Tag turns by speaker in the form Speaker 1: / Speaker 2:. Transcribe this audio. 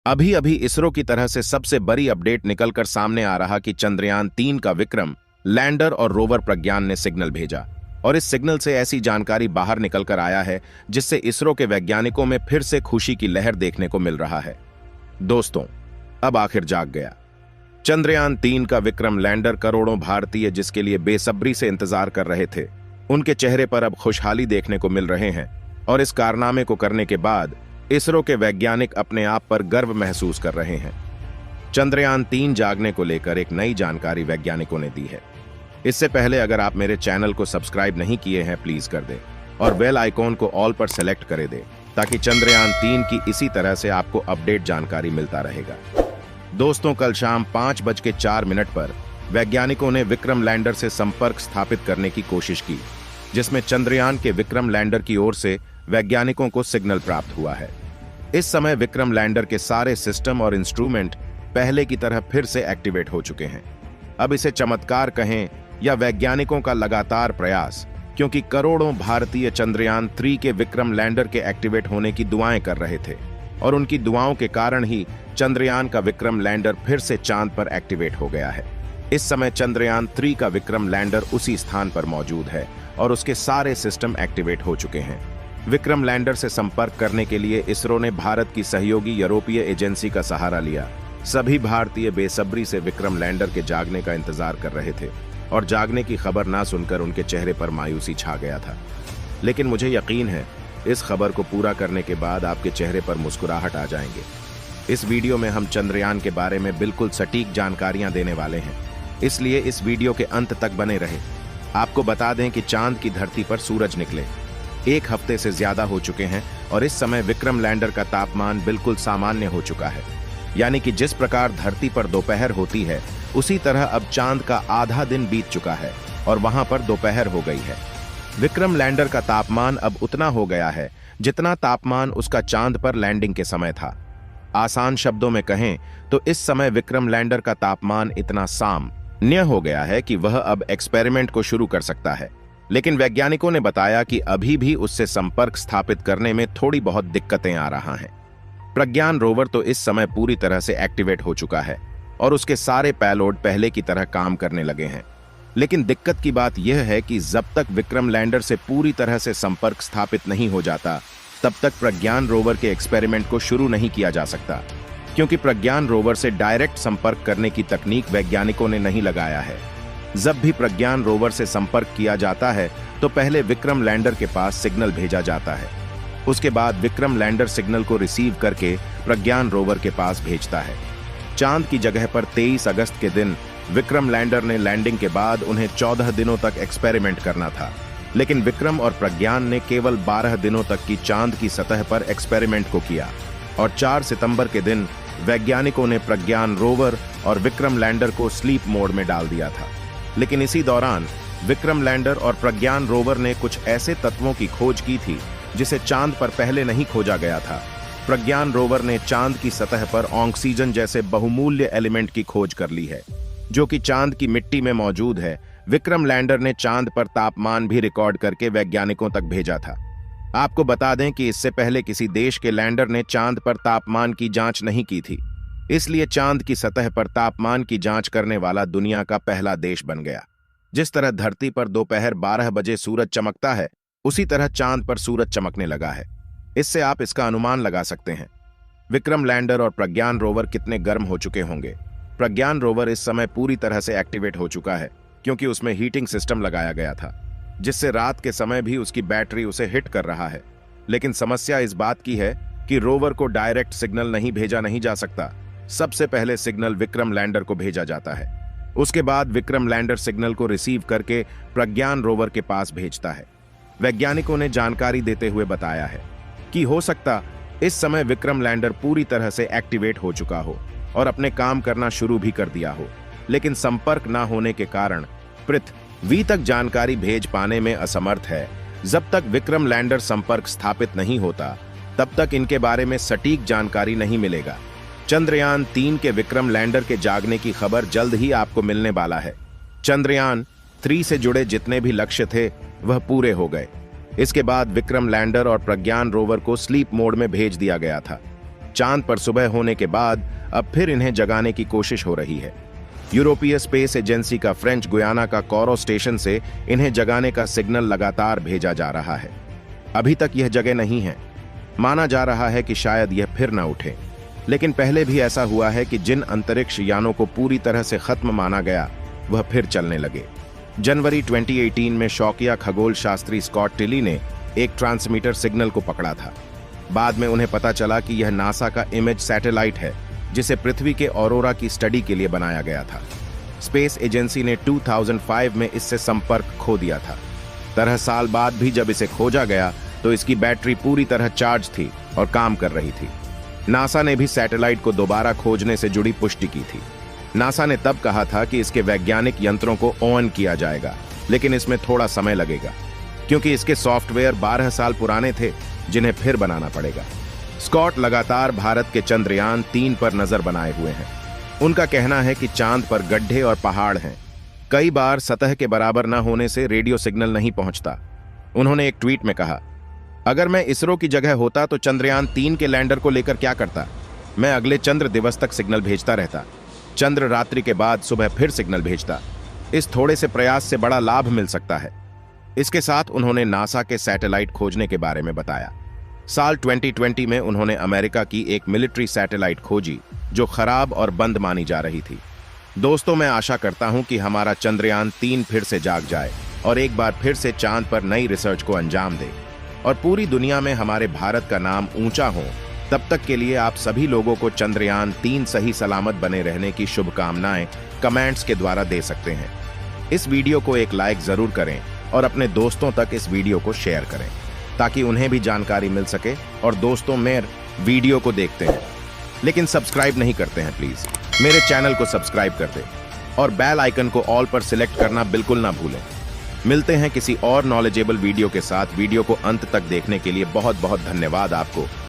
Speaker 1: अभी अभी इसरो की तरह से सबसे बड़ी अपडेट निकलकर सामने आ रहा कि चंद्रयान-3 का विक्रम लैंडर और रोवर प्रज्ञान ने सिग्नल भेजा और इस सिग्नल से ऐसी जानकारी बाहर निकलकर आया है जिससे इसरो के वैज्ञानिकों में फिर से खुशी की लहर देखने को मिल रहा है। दोस्तों, अब आखिर जाग गया। चंद्रयान-3 का विक्रम लैंडर करोड़ों भारतीय जिसके लिए बेसब्री से इंतजार कर रहे थे, उनके चेहरे पर अब खुशहाली देखने को मिल रहे हैं और इस कारनामे को करने के बाद इसरो के वैज्ञानिक अपने आप पर गर्व महसूस कर रहे हैं। चंद्रयान-3 जागने को लेकर एक नई जानकारी वैज्ञानिकों ने दी है। इससे पहले अगर आप मेरे चैनल को सब्सक्राइब नहीं किए हैं, प्लीज कर दें और बेल आइकॉन को ऑल पर सेलेक्ट करे दें ताकि चंद्रयान-3 की इसी तरह से आपको अपडेट जानकारी मिलता रहेगा। दोस्तों, कल शाम 5:04 पर वैज्ञानिकों ने विक्रम लैंडर से संपर्क स्थापित करने की कोशिश की, जिसमें चंद्रयान के विक्रम लैंडर की ओर से वैज्ञानिकों को सिग्नल प्राप्त हुआ है। इस समय विक्रम लैंडर के सारे सिस्टम और इंस्ट्रूमेंट पहले की तरह फिर से एक्टिवेट हो चुके हैं। अब इसे चमत्कार कहें या वैज्ञानिकों का लगातार प्रयास, क्योंकि करोड़ों भारतीय चंद्रयान-3 के विक्रम लैंडर के एक्टिवेट होने की दुआएं कर रहे थे और उनकी दुआओं के कारण ही चंद्रयान का विक्रम लैंडर फिर से चांद पर एक्टिवेट हो गया है। इस समय चंद्रयान-3 का विक्रम लैंडर उसी स्थान पर मौजूद है और उसके सारे सिस्टम एक्टिवेट हो चुके हैं। विक्रम लैंडर से संपर्क करने के लिए इसरो ने भारत की सहयोगी यूरोपीय एजेंसी का सहारा लिया। सभी भारतीय बेसब्री से विक्रम लैंडर के जागने का इंतजार कर रहे थे और जागने की खबर ना सुनकर उनके चेहरे पर मायूसी छा गया था। लेकिन मुझे यकीन है इस खबर को पूरा करने के बाद आपके चेहरे पर मुस्कुराहट आ जाएंगे। इस वीडियो में हम चंद्रयान के बारे में बिल्कुल सटीक जानकारियां देने वाले हैं, इसलिए इस वीडियो के अंत तक बने रहे। आपको बता दें कि चांद की धरती पर सूरज निकले 1 हफ्ते से ज्यादा हो चुके हैं और इस समय विक्रम लैंडर का तापमान बिल्कुल सामान्य हो चुका है। यानी कि जिस प्रकार धरती पर दोपहर होती है, उसी तरह अब चांद का आधा दिन बीत चुका है और वहां पर दोपहर हो गई है। विक्रम लैंडर का तापमान अब उतना हो गया है जितना तापमान उसका चांद पर लैंडिंग के समय था। आसान शब्दों में कहें तो इस समय विक्रम लैंडर का तापमान इतना सामान्य हो गया है कि वह अब एक्सपेरिमेंट को शुरू कर सकता है। लेकिन वैज्ञानिकों ने बताया कि अभी भी उससे संपर्क स्थापित करने में थोड़ी बहुत दिक्कतें आ रहा हैं। प्रज्ञान रोवर तो इस समय पूरी तरह से एक्टिवेट हो चुका है और उसके सारे पेलोड पहले की तरह काम करने लगे हैं। लेकिन दिक्कत की बात यह है कि जब तक विक्रम लैंडर से पूरी तरह से संपर्क स्थापित नहीं हो जाता, तब तक प्रज्ञान रोवर के एक्सपेरिमेंट को शुरू नहीं किया जा सकता, क्योंकि प्रज्ञान रोवर से डायरेक्ट संपर्क करने की तकनीक वैज्ञानिकों ने नहीं लगाया है। जब भी प्रज्ञान रोवर से संपर्क किया जाता है तो पहले विक्रम लैंडर के पास सिग्नल भेजा जाता है। उसके बाद विक्रम लैंडर सिग्नल को रिसीव करके प्रज्ञान रोवर के पास भेजता है। चांद की जगह पर 23 अगस्त के दिन विक्रम लैंडर ने लैंडिंग के बाद उन्हें 14 दिनों तक एक्सपेरिमेंट करना था, लेकिन विक्रम और प्रज्ञान ने केवल 12 दिनों तक की चांद की सतह पर एक्सपेरिमेंट को किया और 4 सितंबर के दिन वैज्ञानिकों ने प्रज्ञान रोवर और विक्रम लैंडर को स्लीप मोड में डाल दिया था। लेकिन इसी दौरान विक्रम लैंडर और प्रज्ञान रोवर ने कुछ ऐसे तत्वों की खोज की थी जिसे चांद पर पहले नहीं खोजा गया था। प्रज्ञान रोवर ने चांद की सतह पर ऑक्सीजन जैसे बहुमूल्य एलिमेंट की खोज कर ली है, जो कि चांद की मिट्टी में मौजूद है। विक्रम लैंडर ने चांद पर तापमान भी रिकॉर्ड करके वैज्ञानिकों तक भेजा था। आपको बता दें कि इससे पहले किसी देश के लैंडर ने चांद पर तापमान की जांच नहीं की थी, इसलिए चांद की सतह पर तापमान की जांच करने वाला दुनिया का पहला देश बन गया। जिस तरह धरती पर दोपहर 12 बजे सूरज चमकता है, उसी तरह चांद पर सूरज चमकने लगा है। इससे आप इसका अनुमान लगा सकते हैं विक्रम लैंडर और प्रज्ञान रोवर कितने गर्म हो चुके होंगे। प्रज्ञान रोवर इस समय पूरी तरह से एक्टिवेट हो चुका है, क्योंकि उसमें हीटिंग सिस्टम लगाया गया था, जिससे रात के समय भी उसकी बैटरी उसे हिट कर रहा है। लेकिन समस्या इस बात की है कि रोवर को डायरेक्ट सिग्नल नहीं भेजा नहीं जा सकता। सबसे पहले सिग्नल विक्रम लैंडर को भेजा जाता है। उसके बाद विक्रम लैंडर सिग्नल को रिसीव करके प्रज्ञान रोवर के पास भेजता है। वैज्ञानिकों ने जानकारी देते हुए बताया है कि हो सकता इस समय विक्रम लैंडर पूरी तरह से एक्टिवेट हो चुका हो और अपने काम करना शुरू भी कर दिया हो, लेकिन संपर्क न होने के कारण पृथ्वी तक जानकारी भेज पाने में असमर्थ है। जब तक विक्रम लैंडर संपर्क स्थापित नहीं होता, तब तक इनके बारे में सटीक जानकारी नहीं मिलेगा। चंद्रयान-3 के विक्रम लैंडर के जागने की खबर जल्द ही आपको मिलने वाला है। चंद्रयान-3 से जुड़े जितने भी लक्ष्य थे वह पूरे हो गए। इसके बाद विक्रम लैंडर और प्रज्ञान रोवर को स्लीप मोड में भेज दिया गया था। चांद पर सुबह होने के बाद अब फिर इन्हें जगाने की कोशिश हो रही है। यूरोपीय स्पेस एजेंसी का फ्रेंच गुयाना का कोरो स्टेशन से इन्हें जगाने का सिग्नल लगातार भेजा जा रहा है। अभी तक यह जगह नहीं है। माना जा रहा है कि शायद यह फिर न उठे, लेकिन पहले भी ऐसा हुआ है कि जिन अंतरिक्ष यानों को पूरी तरह से खत्म माना गया वह फिर चलने लगे। जनवरी 2018 में शौकिया खगोल शास्त्री स्कॉट टिली ने एक ट्रांसमीटर सिग्नल को पकड़ा था। बाद में उन्हें पता चला कि यह नासा का इमेज सैटेलाइट है, जिसे पृथ्वी के ऑरोरा की स्टडी के लिए बनाया गया था। स्पेस एजेंसी ने 2005 में इससे संपर्क खो दिया था। 13 साल बाद भी जब इसे खोजा गया तो इसकी बैटरी पूरी तरह चार्ज थी और काम कर रही थी। नासा ने भी सैटेलाइट को दोबारा खोजने से जुड़ी पुष्टि की थी। नासा ने तब कहा था कि इसके वैज्ञानिक यंत्रों को ऑन किया जाएगा, लेकिन इसमें थोड़ा समय लगेगा क्योंकि इसके सॉफ्टवेयर 12 साल पुराने थे, जिन्हें फिर बनाना पड़ेगा। स्कॉट लगातार भारत के चंद्रयान 3 पर नजर बनाए हुए हैं। उनका कहना है कि चांद पर गड्ढे और पहाड़ हैं। कई बार सतह के बराबर न होने से रेडियो सिग्नल नहीं पहुंचता। उन्होंने एक ट्वीट में कहा, अगर मैं इसरो की जगह होता तो चंद्रयान 3 के लैंडर को लेकर क्या करता? मैं अगले चंद्र दिवस तक सिग्नल भेजता रहता। चंद्र रात्रि के बाद सुबह फिर सिग्नल भेजता। इस थोड़े से प्रयास से बड़ा लाभ मिल सकता है। इसके साथ उन्होंने नासा के सैटेलाइट खोजने के बारे में बताया। साल 2020 में उन्होंने अमेरिका की एक मिलिट्री सैटेलाइट खोजी जो खराब और बंद मानी जा रही थी। दोस्तों, मैं आशा करता हूं कि हमारा चंद्रयान 3 फिर से जाग जाए और एक बार फिर से चांद पर नई रिसर्च को अंजाम दे और पूरी दुनिया में हमारे भारत का नाम ऊंचा हो। तब तक के लिए आप सभी लोगों को चंद्रयान 3 सही सलामत बने रहने की शुभकामनाएं कमेंट्स के द्वारा दे सकते हैं। इस वीडियो को एक लाइक जरूर करें और अपने दोस्तों तक इस वीडियो को शेयर करें ताकि उन्हें भी जानकारी मिल सके। और दोस्तों, मेरे वीडियो को देखते हैं लेकिन सब्सक्राइब नहीं करते हैं, प्लीज मेरे चैनल को सब्सक्राइब कर दें और बेल आइकन को ऑल पर सिलेक्ट करना बिल्कुल ना भूलें। मिलते हैं किसी और नॉलेजेबल वीडियो के साथ। वीडियो को अंत तक देखने के लिए बहुत बहुत धन्यवाद आपको।